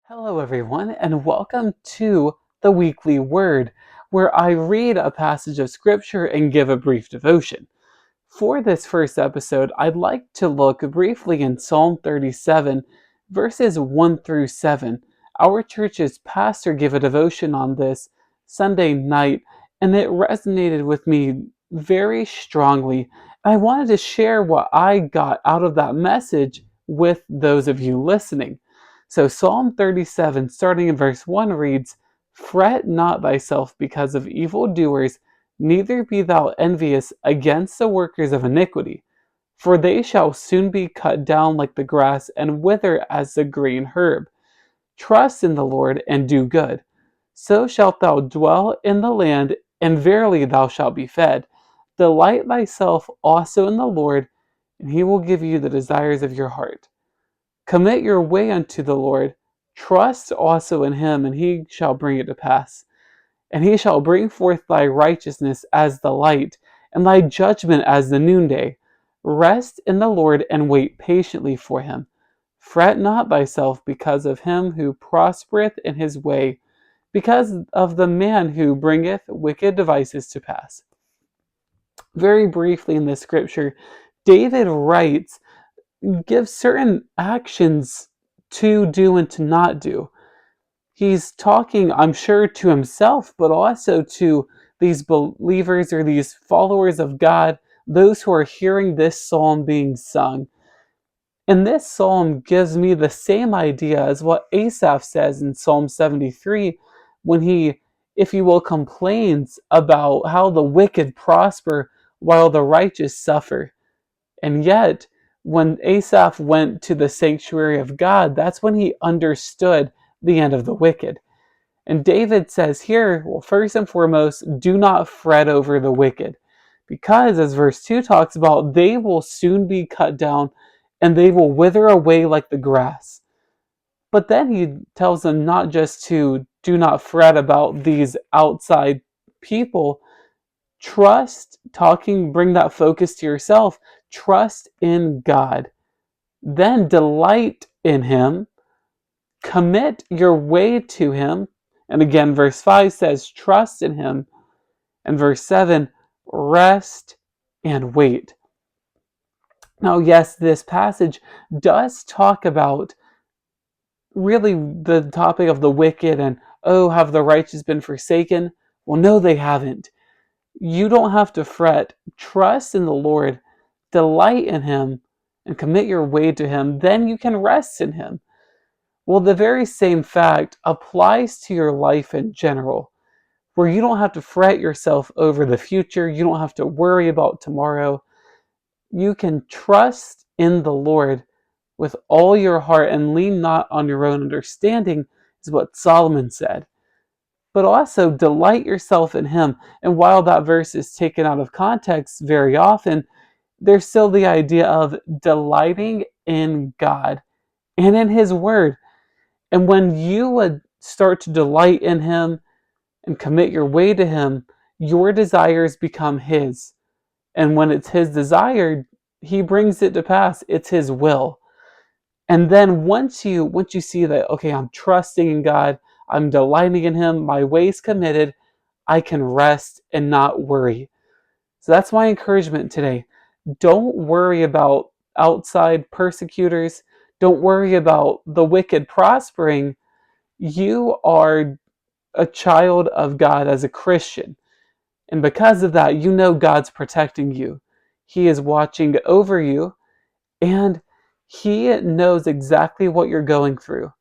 Hello, everyone, and welcome to the Weekly Word, where I read a passage of Scripture and give a brief devotion. For this first episode, I'd like to look briefly in Psalm 37, verses 1 through 7. Our church's pastor gave a devotion on this Sunday night, and it resonated with me very strongly. I wanted to share what I got out of that message with those of you listening. So Psalm 37, starting in verse 1, reads, "Fret not thyself because of evildoers, neither be thou envious against the workers of iniquity, for they shall soon be cut down like the grass and wither as the green herb. Trust in the Lord and do good. So shalt thou dwell in the land, and verily thou shalt be fed. Delight thyself also in the Lord, and he will give you the desires of your heart. Commit your way unto the Lord. Trust also in him, and he shall bring it to pass. And he shall bring forth thy righteousness as the light, and thy judgment as the noonday. Rest in the Lord, and wait patiently for him. Fret not thyself because of him who prospereth in his way, because of the man who bringeth wicked devices to pass." Very briefly in this scripture, David writes, gives certain actions to do and to not do. He's talking, I'm sure, to himself, but also to these believers or these followers of God, those who are hearing this psalm being sung. And this psalm gives me the same idea as what Asaph says in Psalm 73 when he, if you will, complains about how the wicked prosper while the righteous suffer. And yet, when Asaph went to the sanctuary of God, that's when he understood the end of the wicked. And David says here, well, first and foremost, do not fret over the wicked. Because, as verse 2 talks about, they will soon be cut down and they will wither away like the grass. But then he tells them not just to do not fret about these outside people. Bring that focus to yourself. Trust in God. Then delight in him. Commit your way to him. And again, verse 5 says, trust in him. And verse 7, rest and wait. Now, yes, this passage does talk about really the topic of the wicked and, oh, have the righteous been forsaken? Well, no, they haven't. You don't have to fret. Trust in the Lord, delight in him, and commit your way to him. Then you can rest in him. Well, the very same fact applies to your life in general, where you don't have to fret yourself over the future. You don't have to worry about tomorrow. You can trust in the Lord with all your heart and lean not on your own understanding, is what Solomon said. But also delight yourself in him. And while that verse is taken out of context very often, there's still the idea of delighting in God and in his word. And when you would start to delight in him and commit your way to him, your desires become his. And when it's his desire, he brings it to pass. It's his will. And then once you see that, okay, I'm trusting in God, I'm delighting in him, my way's committed, I can rest and not worry. So that's my encouragement today. Don't worry about outside persecutors. Don't worry about the wicked prospering. You are a child of God as a Christian. And because of that, you know God's protecting you. He is watching over you, and he knows exactly what you're going through.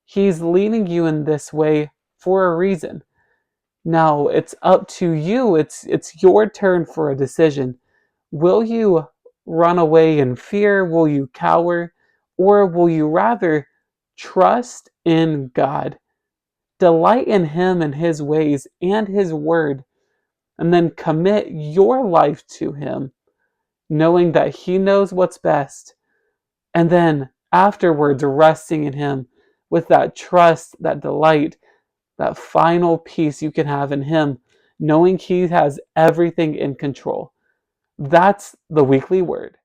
He's leading you in this way for a reason. Now, it's up to you. It's your turn for a decision. Will you run away in fear? Will you cower? Or will you rather trust in God? Delight in him and his ways and his word, and then commit your life to him, knowing that he knows what's best. And then afterwards, resting in him with that trust, that delight, that final peace you can have in him, knowing he has everything in control. That's the weekly word.